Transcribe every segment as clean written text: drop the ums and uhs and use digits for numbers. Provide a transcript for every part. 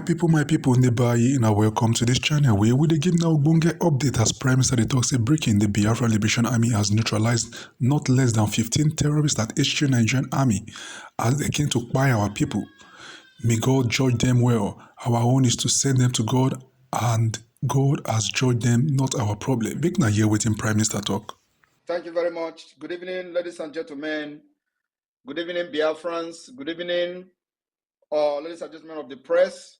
people, Nebai, now welcome to this channel where we give now Bunge update as Prime Minister talks a breaking the Biafra Libératiøn Army has neutralized not less than 15 terrorists that HQ Nigerian Army as they came to buy our people. May God judge them well. Our own is to send them to God, and God has judged them, not our problem. Big now here waiting Prime Minister talk. Thank you very much. Good evening, ladies and gentlemen. Good evening, Biafrans. Good evening, ladies and gentlemen of the press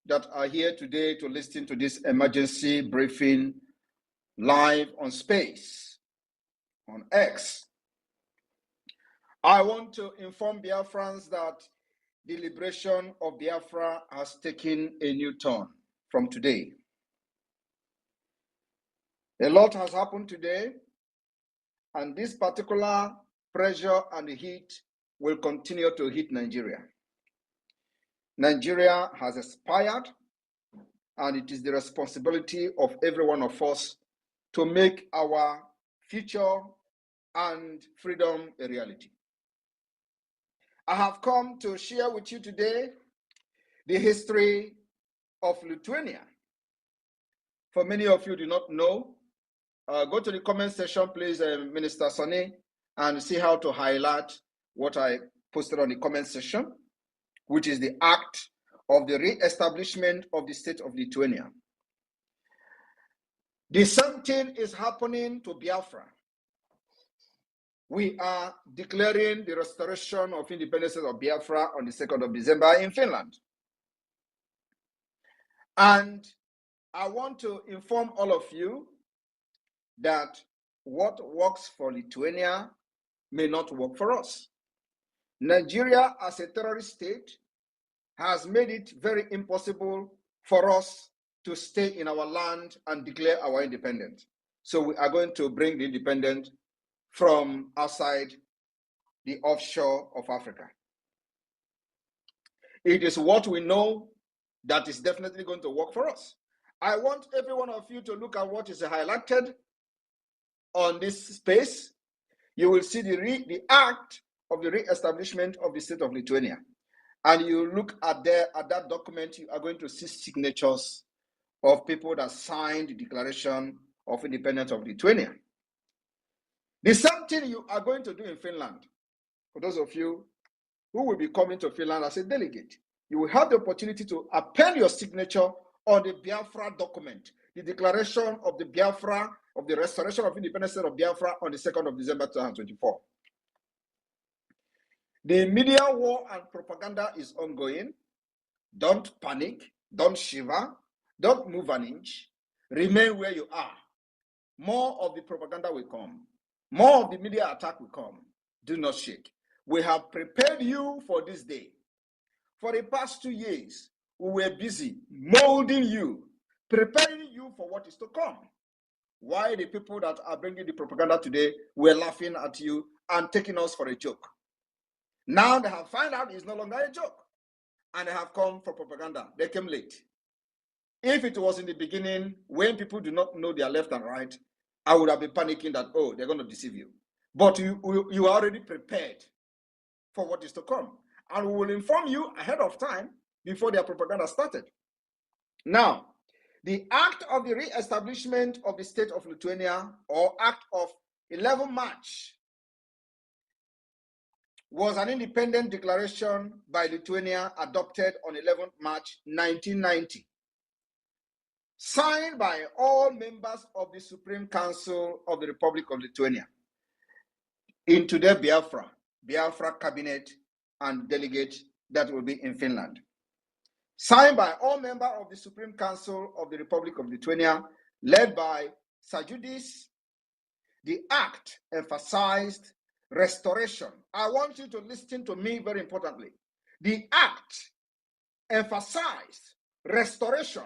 that are here today to listen to this emergency briefing live on Space, on X. I want to inform Biafrans that the liberation of Biafra has taken a new turn from today. A lot has happened today, and this particular pressure and heat will continue to hit Nigeria. Nigeria has expired, and it is the responsibility of every one of us to make our future and freedom a reality. I have come to share with you today the history of Lithuania. For many of you do not know, go to the comment section, please, Minister Sonny, and see how to highlight what I posted on the comment section, which is the act of the re-establishment of the state of Lithuania. The same thing is happening to Biafra. We are declaring the restoration of independence of Biafra on the 2nd of December in Finland. And I want to inform all of you that what works for Lithuania may not work for us. Nigeria, as a terrorist state, has made it very impossible for us to stay in our land and declare our independence. So we are going to bring the independence from outside the offshore of Africa. It is what we know that is definitely going to work for us. I want every one of you to look at what is highlighted on this space. You will see the act of the re-establishment of the state of Lithuania. And you look at that document, you are going to see signatures of people that signed the Declaration of Independence of Lithuania. The same thing you are going to do in Finland. For those of you who will be coming to Finland as a delegate, you will have the opportunity to append your signature on the Biafra document, the Declaration of the Biafra, of the Restoration of Independence of Biafra on the 2nd of December 2024. The media war and propaganda is ongoing. Don't panic, don't shiver, don't move an inch. Remain where you are. More of the propaganda will come. More of the media attack will come. Do not shake. We have prepared you for this day. For the past 2 years, we were busy molding you, preparing you for what is to come. Why the people that are bringing the propaganda today were laughing at you and taking us for a joke. Now they have found out it's no longer a joke. And they have come for propaganda. They came late. If it was in the beginning, when people do not know their left and right, I would have been panicking that, oh, they're going to deceive you. But you are already prepared for what is to come. And we will inform you ahead of time before their propaganda started. Now, the act of the re-establishment of the state of Lithuania, or act of 11 March, was an independent declaration by Lithuania adopted on 11 March 1990. Signed by all members of the Supreme Council of the Republic of Lithuania, into the Biafra cabinet and delegate that will be in Finland. Signed by all members of the Supreme Council of the Republic of Lithuania, led by Teřřořists. The act emphasized restoration. I want you to listen to me very importantly. The act emphasized restoration.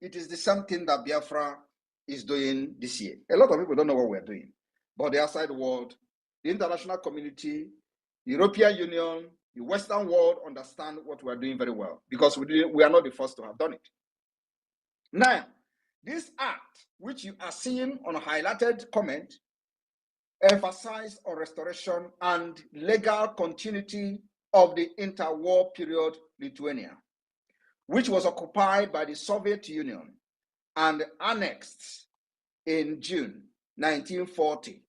It is the same thing that Biafra is doing this year. A lot of people don't know what we're doing, but the outside world, the international community, the European Union, the Western world understand what we're doing very well because we are not the first to have done it. Now, this act, which you are seeing on a highlighted comment, emphasized on restoration and legal continuity of the interwar period Lithuania. which was occupied by the Soviet Union and annexed in June 1940.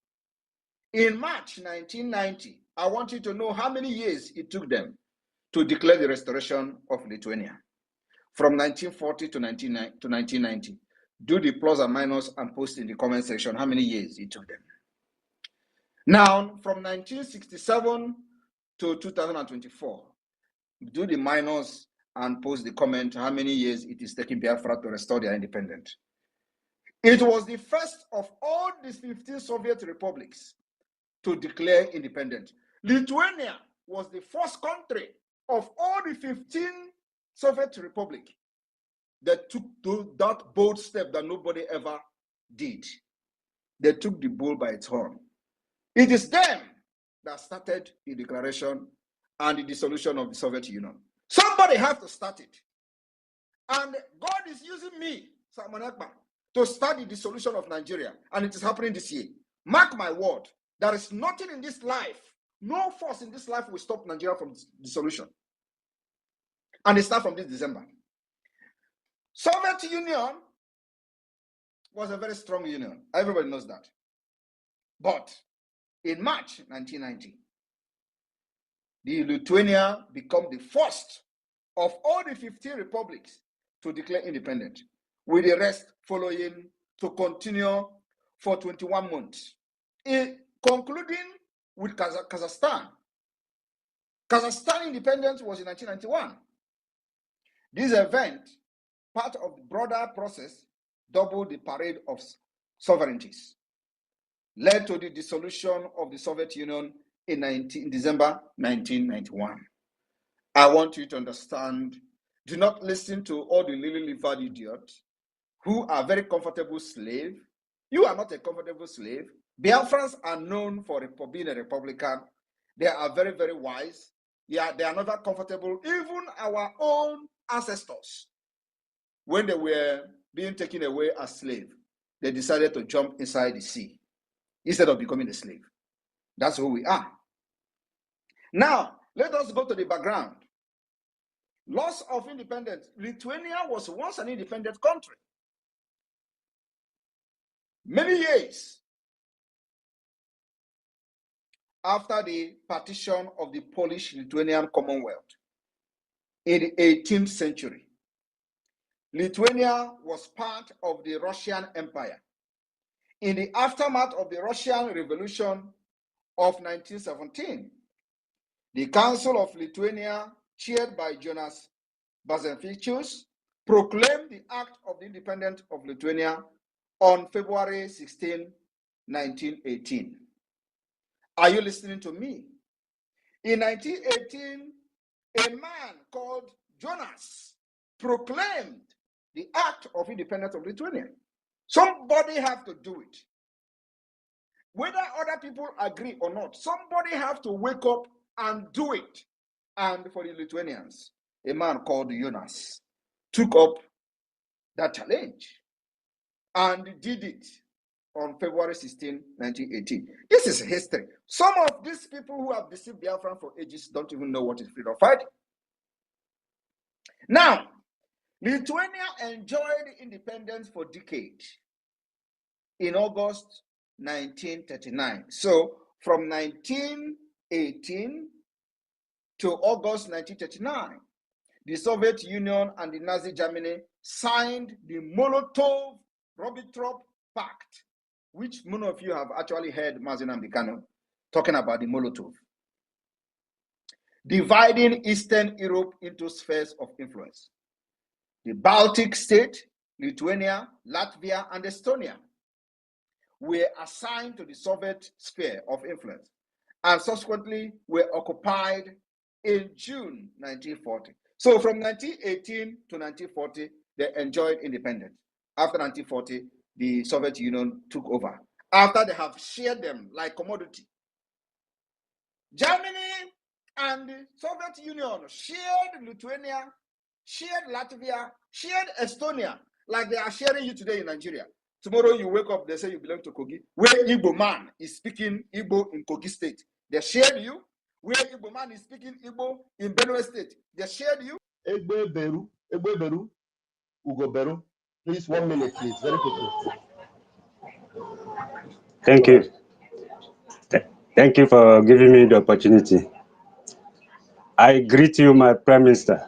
In March 1990, I want you to know how many years it took them to declare the restoration of Lithuania. From 1940 to 1990. Do the plus and minus and post in the comment section how many years it took them. Now, from 1967 to 2024, do the minus and post the comment how many years it is taking Biafra to restore their independence. It was the first of all these 15 Soviet republics to declare independence. Lithuania was the first country of all the 15 Soviet republics that took that bold step that nobody ever did. They took the bull by its horn. It is them that started the declaration and the dissolution of the Soviet Union. Somebody has to start it. And God is using me, Salman Akbar, to start the dissolution of Nigeria. And it is happening this year. Mark my word, there is nothing in this life, no force in this life will stop Nigeria from dissolution. And it starts from this December. Soviet Union was a very strong union. Everybody knows that. But in March 1990, the Lithuania became the first of all the 15 republics to declare independence, with the rest following to continue for 21 months, concluding with Kazakhstan. Kazakhstan independence was in 1991. This event, part of the broader process, doubled the parade of sovereignties, led to the dissolution of the Soviet Union in December 1991. I want you to understand, do not listen to all the lily-livered idiots who are very comfortable slaves. You are not a comfortable slave. Biafrans are known for being a Republican. They are very, very wise. Yeah, they are never comfortable. Even our own ancestors, when they were being taken away as slaves, they decided to jump inside the sea instead of becoming a slave. That's who we are. Now, let us go to the background. Loss of independence. Lithuania was once an independent country. Many years after the partition of the Polish-Lithuanian Commonwealth in the 18th century, Lithuania was part of the Russian Empire. In the aftermath of the Russian Revolution of 1917, the Council of Lithuania, chaired by Jonas Bazenfichus, proclaimed the Act of the Independence of Lithuania on February 16, 1918. Are you listening to me? In 1918, a man called Jonas proclaimed the Act of Independence of Lithuania. Somebody have to do it. Whether other people agree or not, somebody have to wake up and do it. And for the Lithuanians, a man called Jonas took up that challenge and did it on February 16, 1918. This is history. Some of these people who have deceived Biafra for ages don't even know what is freedom fighting. Now, Lithuania enjoyed independence for decades in August 1939. So, from 1918 to August 1939, the Soviet Union and the Nazi Germany signed the Molotov-Ribbentrop Pact, which many of you have actually heard Mazen Ambikano talking about the Molotov, dividing Eastern Europe into spheres of influence. The Baltic states, Lithuania, Latvia, and Estonia were assigned to the Soviet sphere of influence and subsequently were occupied in June 1940. So from 1918 to 1940, they enjoyed independence. After 1940, the Soviet Union took over. After they have shared them like commodity. Germany and the Soviet Union shared Lithuania, shared Latvia, shared Estonia, like they are sharing you today in Nigeria. Tomorrow you wake up, they say you belong to Kogi. Where Igbo man is speaking Igbo in Kogi state, they shared you. Where Igbo man is speaking Igbo in Benue state, they shared you. Egbeberu, Ugoberu. Please, 1 minute, please, very quickly. Thank you. Thank you for giving me the opportunity. I greet you, my Prime Minister.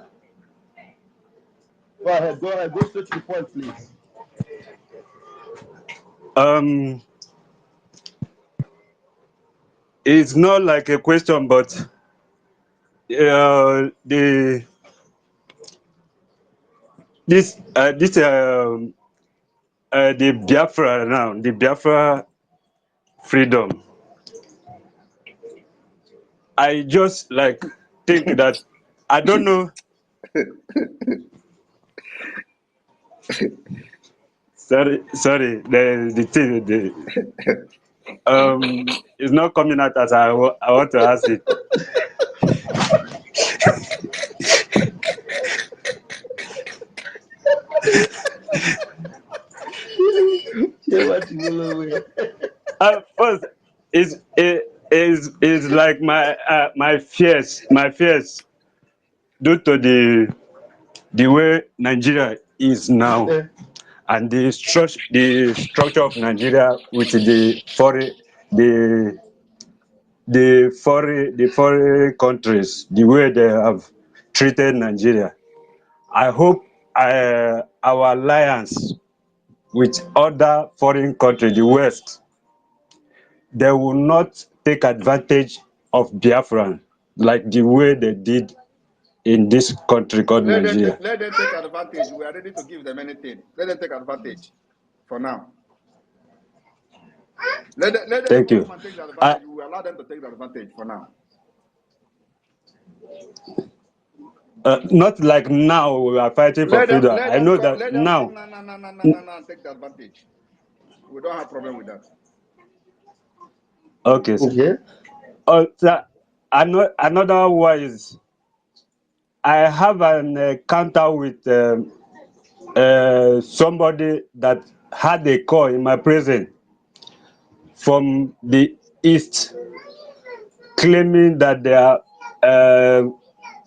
Go ahead, go straight to the point, please. It's not like a question, but the Biafra now, the Biafra freedom. I just like think that I don't know. sorry, the thing it's not coming out as I want to ask it. First, is like my fears due to the way Nigeria is now, and the structure of Nigeria with the foreign countries, the way they have treated Nigeria. I hope our alliance with other foreign countries, the West, they will not take advantage of Biafran like the way they did in this country called Nigeria. Let them take advantage. We are ready to give them anything. Let them take advantage for now. Let them Thank you. take the advantage. We will allow them to take the advantage for now. Not like now we are fighting for freedom. I know that now. No, take the advantage. We don't have problem with that. Okay, sir. Okay. Another one is I have an encounter with somebody that had a call in my presence from the east, claiming that they are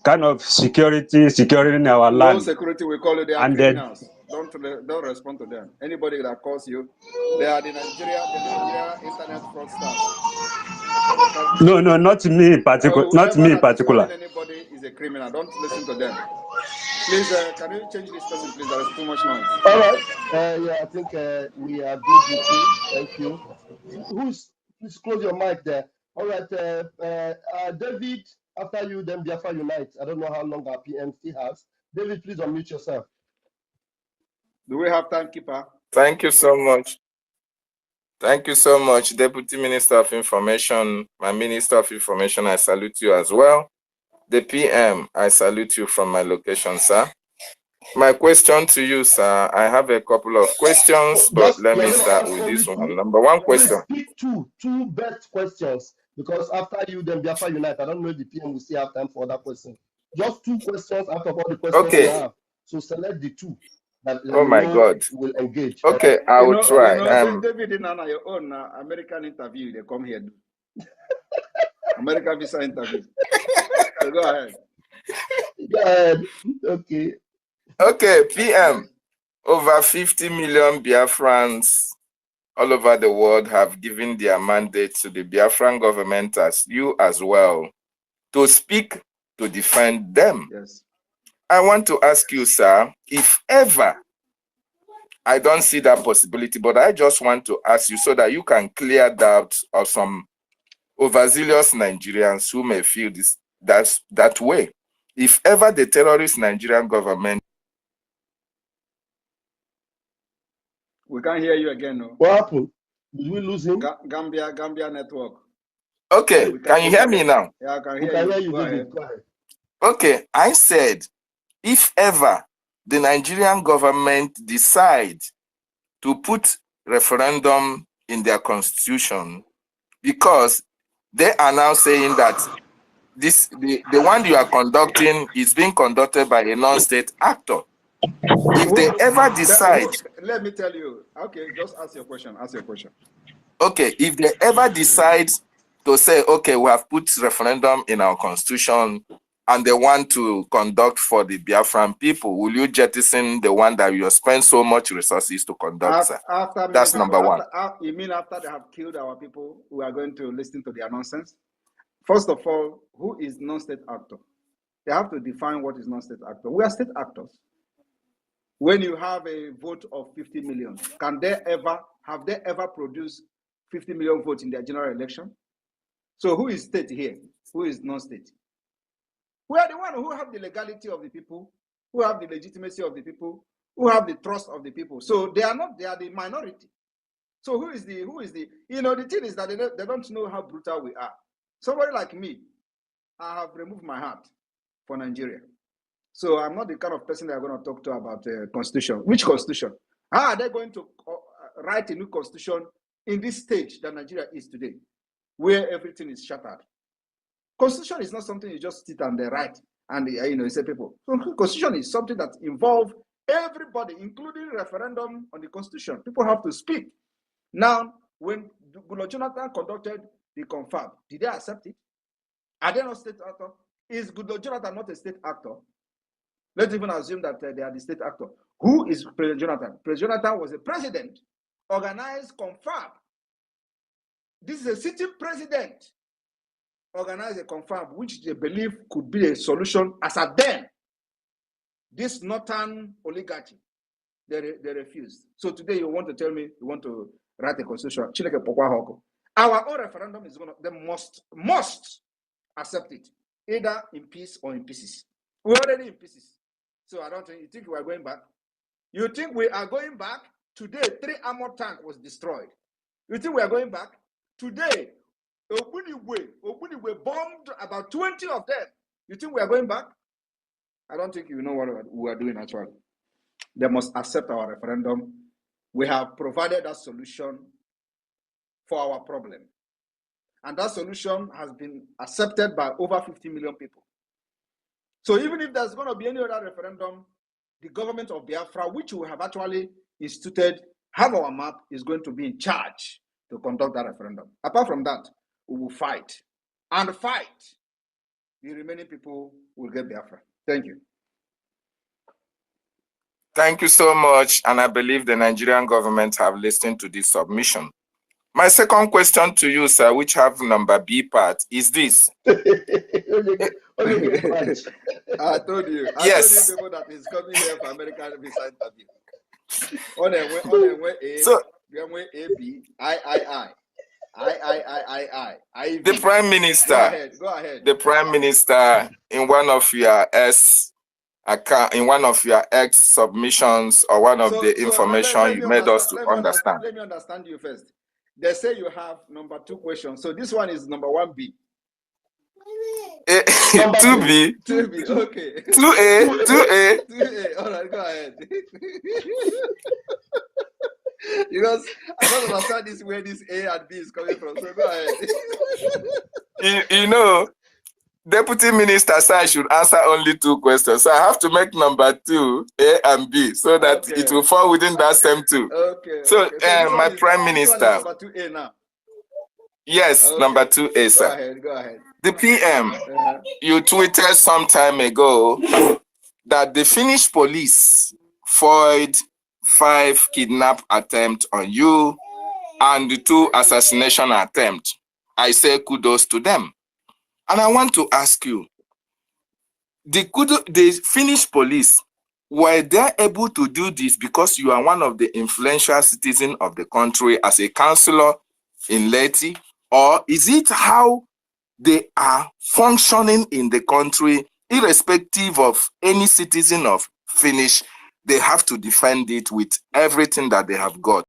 kind of securing our land. No security, we call it. They are and criminals. Don't respond to them. Anybody that calls you, they are the Nigeria internet fraudsters. No, not me in particular. Not me in particular. Anybody is a criminal. Don't listen to them. Please, can you change this person, please? There is too much noise. All right. Yeah, I think we are good with you. Thank you. Please close your mic there. All right. David, after you, then Biafra Unite. I don't know how long our PM still has. David, please unmute yourself. Do we have time, Keeper? Thank you so much. Thank you so much, Deputy Minister of Information. My Minister of Information, I salute you as well. The PM, I salute you from my location, sir. My question to you, sir, I have a couple of questions, but let me start with this one. Number one question. Please pick two best questions, because after you, then Biafra Unite. I don't know if the PM will still have time for that question. Just two questions out of all the questions you have. So select the two that will engage. Okay, I will try. David, in your own American interview, they come here. American visa interview. So go ahead. Go ahead. Okay. Okay, PM. Over 50 million Biafrans all over the world have given their mandate to the Biafran government, as you as well, to speak to defend them. Yes. I want to ask you, sir, if ever, I don't see that possibility, but I just want to ask you so that you can clear doubts of some overzealous Nigerians who may feel that way. If ever the terrorist Nigerian government... We can't hear you again, no? What happened? Did we lose him? Gambia network. Okay, can you hear me now? Yeah, I can hear you. Go ahead. Okay, I said, if ever the Nigerian government decide to put referendum in their constitution, because they are now saying that the one you are conducting is being conducted by a non-state actor. If they ever decide... Let me tell you. Okay, just ask your question. Okay, if they ever decide to say, okay, we have put referendum in our constitution and the one to conduct for the Biafran people, will you jettison the one that you spend so much resources to conduct, sir? That's number one. You mean after they have killed our people, we are going to listen to their nonsense? First of all, who is non-state actor? They have to define what is non-state actor. We are state actors. When you have a vote of 50 million, have they ever produced 50 million votes in their general election? So who is state here? Who is non-state? We are the one who have the legality of the people, who have the legitimacy of the people, who have the trust of the people. So they are the minority. So who is the, the thing is that they don't know how brutal we are. Somebody like me, I have removed my heart for Nigeria. So I'm not the kind of person that I'm going to talk to about constitution. Which constitution? How are they going to write a new constitution in this stage that Nigeria is today, where everything is shattered? Constitution is not something you just sit and write and you say people. So constitution is something that involves everybody, including referendum on the constitution. People have to speak. Now, when Goodluck Jonathan conducted the confab, did they accept it? Are they not state actor? Is Goodluck Jonathan not a state actor? Let's even assume that they are the state actor. Who is President Jonathan? President Jonathan was a president, organized confab. This is a sitting president, organized a confab, which they believe could be a solution as at then. This northern oligarchy, they refused. So today you want to tell me you want to write a constitution. Our own referendum is they must accept it, either in peace or in pieces. We're already in pieces. So I don't think, you think we are going back? You think we are going back? Today, 3 armored tank was destroyed. You think we are going back? Today, Ogbuniwe bombed about 20 of them. You think we are going back? I don't think you know what we are doing actually. They must accept our referendum. We have provided a solution for our problem. And that solution has been accepted by over 50 million people. So even if there's going to be any other referendum, the government of Biafra, which we have actually instituted, have our map, is going to be in charge to conduct that referendum. Apart from that, we will fight. And fight. The remaining people will get Biafra. Thank you. Thank you so much. And I believe the Nigerian government have listened to this submission. My second question to you, sir, which have number B part, is this. I told you. Yes. I told you people that is coming here for American visa interview. So the Prime Minister. Go ahead. The Prime Minister in one of your X submissions or one of the information you made us to understand. Let me understand you first. They say you have number 2 questions. So this one is number 1B. 2B. 2B, okay. 2A. 2A. All right, go ahead. Because I don't understand this where this A and B is coming from. So go ahead. You know, Deputy Minister said I should answer only 2 questions. So I have to make number 2, A and B, so that it will fall within that same 2. Okay. So, my Prime Minister. Number 2A now. Yes, okay. Number 2A, sir. Go ahead. The PM, you tweeted some time ago that the Finnish police foiled 5 kidnap attempts on you and 2 assassination attempts. I say kudos to them. And I want to ask you, the Finnish police, were they able to do this because you are one of the influential citizens of the country as a councillor in Leti? Or is it how they are functioning in the country, irrespective of any citizen of Finnish, they have to defend it with everything that they have got?